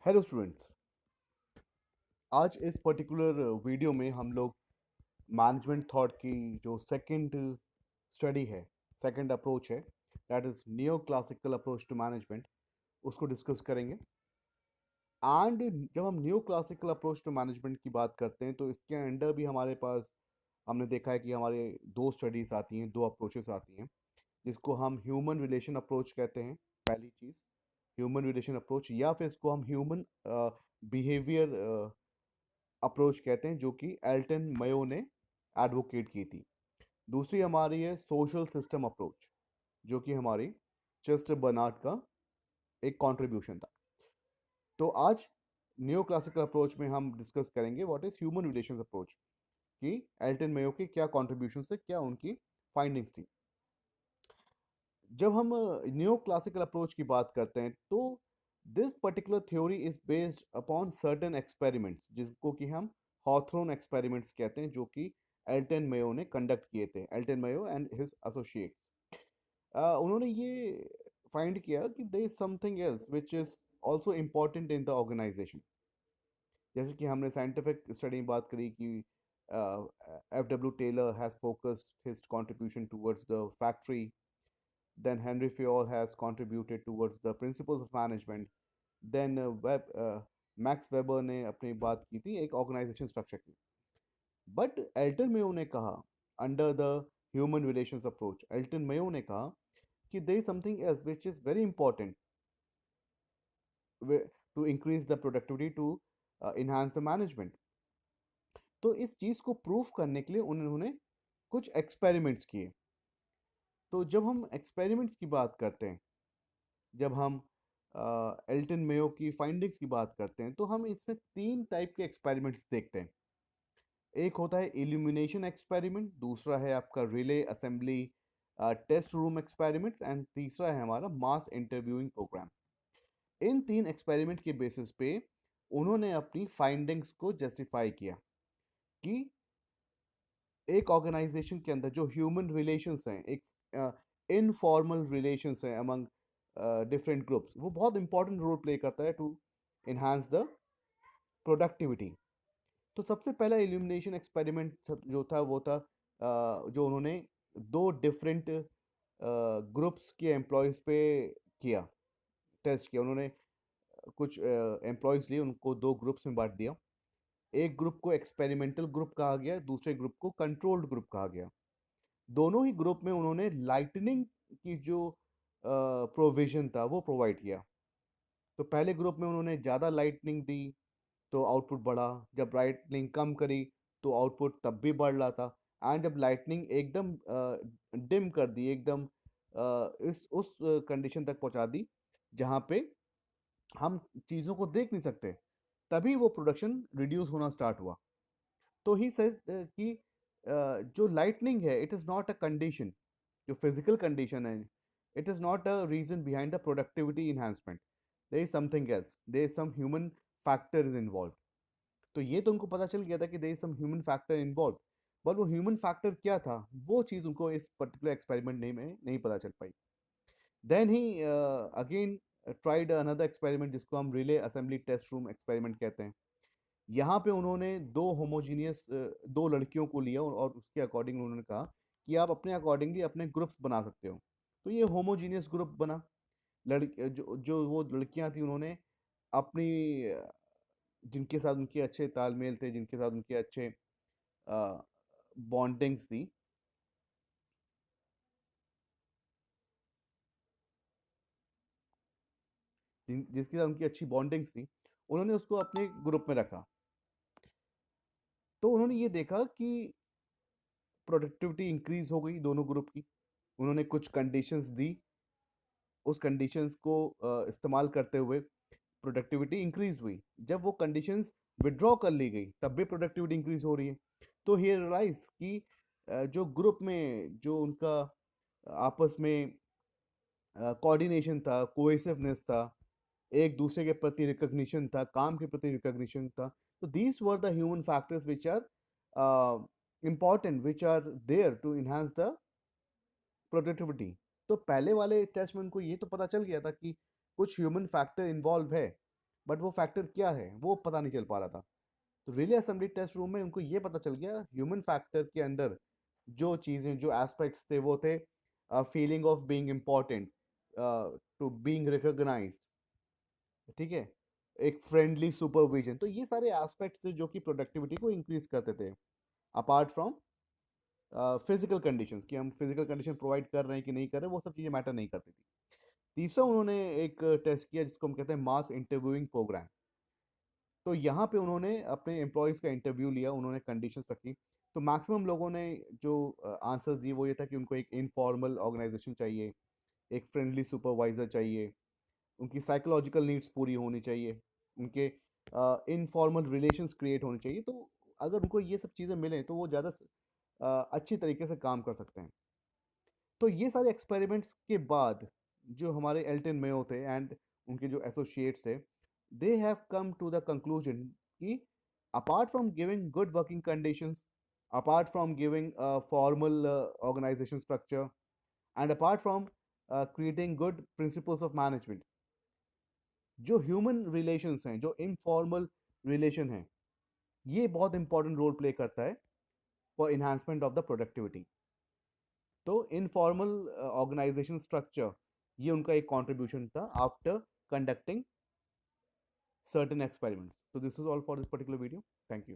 Hello students. आज इस particular video में हम लोग मैनेजमेंट थॉट की जो सेकंड स्टडी है, सेकंड अप्रोच है, that is neo classical approach to management, उसको डिस्कस करेंगे। एंड जब हम new classical approach to management की बात करते हैं तो इसके अंडर भी हमारे पास हमने देखा है कि हमारे दो स्टडीज आती हैं, दो अप्रोचेस आती हैं, जिसको हम ह्यूमन रिलेशन अप्रोच कहते हैं। पहली चीज़ ह्यूमन रिलेशन अप्रोच, या फिर इसको हम ह्यूमन बिहेवियर अप्रोच कहते हैं, जो कि एल्टन मयो ने एडवोकेट की थी। दूसरी हमारी है सोशल सिस्टम अप्रोच, जो कि हमारी चेस्टर बर्नार्ड का एक कंट्रीब्यूशन था। तो आज न्यू क्लासिकल अप्रोच में हम डिस्कस करेंगे what is human relations approach, कि एल्टन मेयो के क्या कंट्रीब्यूशन से क्या उनकी फाइंडिंग्स थी। जब हम न्यू क्लासिकल अप्रोच की बात करते हैं तो this particular theory is based upon certain experiments, जिसको कि हम हॉथरॉन एक्सपेरिमेंट्स कहते हैं, जो कि एल्टन मेयो ने कंडक्ट किए थे, Elton Mayo and his associates. उन्होंने ये फाइंड किया कि there is something else which is also important in the organisation. जैसे कि हमने साइंटिफिक स्टडी में बात करी कि F W Taylor has focused his contribution towards the factory, then Henry Fayol has contributed towards the principles of management, then Max Weber ने अपनी बात की थी एक ऑर्गेनाइजेशन स्ट्रक्चर की। बट एल्टन मेयो ने कहा, under the human relations approach, Elton Mayo ने कहा कि there is something else which is very important to increase the productivity, to enhance the management. तो इस चीज़ को प्रूफ करने के लिए उन्होंने कुछ एक्सपेरिमेंट्स किए। तो जब हम एक्सपेरिमेंट्स की बात करते हैं, जब हम एल्टन मेयो की फाइंडिंग्स की बात करते हैं, तो हम इसमें तीन टाइप के एक्सपेरिमेंट्स देखते हैं। एक होता है इल्यूमिनेशन एक्सपेरिमेंट, दूसरा है आपका relay assembly test room experiments, and तीसरा है हमारा मास इंटरव्यूइंग प्रोग्राम। इन तीन एक्सपेरिमेंट के बेसिस पे उन्होंने अपनी फाइंडिंग्स को जस्टिफाई किया कि एक ऑर्गेनाइजेशन के अंदर जो ह्यूमन रिलेशंस हैं, एक इनफॉर्मल रिलेशंस हैं अमंग डिफरेंट ग्रुप्स, वो बहुत इंपॉर्टेंट रोल प्ले करता है टू इन्हांस द प्रोडक्टिविटी। तो सबसे पहला इल्यूमिनेशन एक्सपेरिमेंट जो था वो था जो उन्होंने दो डिफरेंट ग्रुप्स के एम्प्लॉयज़ पे किया, टेस्ट किया। उन्होंने कुछ एम्प्लॉयज़ लिए, उनको दो ग्रुप्स में बांट दिया। एक ग्रुप को एक्सपेरिमेंटल ग्रुप कहा गया, दूसरे ग्रुप को कंट्रोल्ड ग्रुप कहा गया। दोनों ही ग्रुप में उन्होंने लाइटनिंग की जो प्रोविजन था वो प्रोवाइड किया। तो पहले ग्रुप में उन्होंने ज़्यादा लाइटनिंग दी तो आउटपुट बढ़ा, जब लाइटनिंग कम करी तो आउटपुट तब भी बढ़ रहा था। एंड जब लाइटनिंग एकदम डिम कर दी, एकदम इस उस कंडीशन तक पहुंचा दी जहां पे हम चीज़ों को देख नहीं सकते, तभी वो प्रोडक्शन रिड्यूस होना स्टार्ट हुआ। तो ही सेज कि जो लाइटनिंग है, it is not a condition, जो फिजिकल कंडीशन है, it is not a reason behind the productivity enhancement. There is something else, there is some human factor is involve. तो ये तो उनको पता चल गया था कि there is some human factor involve, but वो ह्यूमन फैक्टर क्या था, वो चीज़ उनको इस पर्टिकुलर एक्सपेरिमेंट में नहीं पता चल पाई। देन ही अगेन ट्राइड अनदर एक्सपेरिमेंट, जिसको हम relay assembly test room experiment कहते हैं। यहाँ पे उन्होंने दो होमोजीनियस दो लड़कियों को लिया और उसके अकॉर्डिंग उन्होंने कहा कि आप अपने अकॉर्डिंगली अपने ग्रुप्स बना सकते हो। तो ये होमोजीनियस ग्रुप बना। जो जो वो लड़कियां थी, उन्होंने अपनी जिनके साथ उनके अच्छे तालमेल थे, जिनके साथ उनके अच्छे बॉन्डिंग्स थी, जिसके साथ उनकी अच्छी बॉन्डिंग्स थी, उन्होंने उसको अपने ग्रुप में रखा। तो उन्होंने ये देखा कि प्रोडक्टिविटी इंक्रीज हो गई दोनों ग्रुप की। उन्होंने कुछ कंडीशंस दी, उस कंडीशंस को इस्तेमाल करते हुए प्रोडक्टिविटी इंक्रीज हुई। जब वो कंडीशंस विड्रॉ कर ली गई, तब भी प्रोडक्टिविटी इंक्रीज हो रही है। तो ही रियलाइज कि जो ग्रुप में जो उनका आपस में कोऑर्डिनेशन था, कोहेसिवनेस था, एक दूसरे के प्रति रिकॉग्निशन था, काम के प्रति रिकॉग्निशन था। तो these were the human factors which are important, which are there to enhance the productivity. तो पहले वाले टेस्ट में उनको ये तो पता चल गया था कि कुछ ह्यूमन फैक्टर इन्वॉल्व है, बट वो फैक्टर क्या है वो पता नहीं चल पा रहा था। तो रिले असेंबली टेस्ट रूम में उनको ये पता चल गया ह्यूमन फैक्टर के अंदर जो चीज़ें जो एस्पेक्ट्स थे वो थे feeling of being important, to being recognised, ठीक है, एक फ्रेंडली सुपरविजन। तो ये सारे एस्पेक्ट्स जो कि प्रोडक्टिविटी को इंक्रीज करते थे अपार्ट फ्रॉम फिजिकल कंडीशंस, कि हम फिजिकल कंडीशन प्रोवाइड कर रहे हैं कि नहीं कर रहे, वो सब चीज़ें मैटर नहीं करती थी। तीसरा उन्होंने एक टेस्ट किया जिसको हम कहते हैं मास इंटरव्यूइंग प्रोग्राम। तो यहाँ पे उन्होंने अपने एम्प्लॉयज़ का इंटरव्यू लिया, उन्होंने कंडीशंस रखी। तो मैक्सिमम लोगों ने जो आंसर्स दिए वो ये था कि उनको एक इनफॉर्मल ऑर्गेनाइजेशन चाहिए, एक फ्रेंडली सुपरवाइज़र चाहिए, उनकी साइकोलॉजिकल नीड्स पूरी होनी चाहिए, उनके इनफॉर्मल रिलेशंस क्रिएट होने चाहिए। तो अगर उनको ये सब चीज़ें मिलें तो वो ज़्यादा अच्छी तरीके से काम कर सकते हैं। तो ये सारे एक्सपेरिमेंट्स के बाद जो हमारे एल्टन मेयो थे एंड उनके जो एसोसिएट्स थे, they have come to the conclusion कि apart from giving good working conditions, apart from giving formal organisation structure and apart from creating good principles of management, जो ह्यूमन रिलेशंस हैं, जो informal relation हैं, ये बहुत important role play करता है for enhancement of the productivity. तो informal organisation structure ये उनका एक कंट्रीब्यूशन था after conducting certain experiments. So this is all for this particular video. Thank you.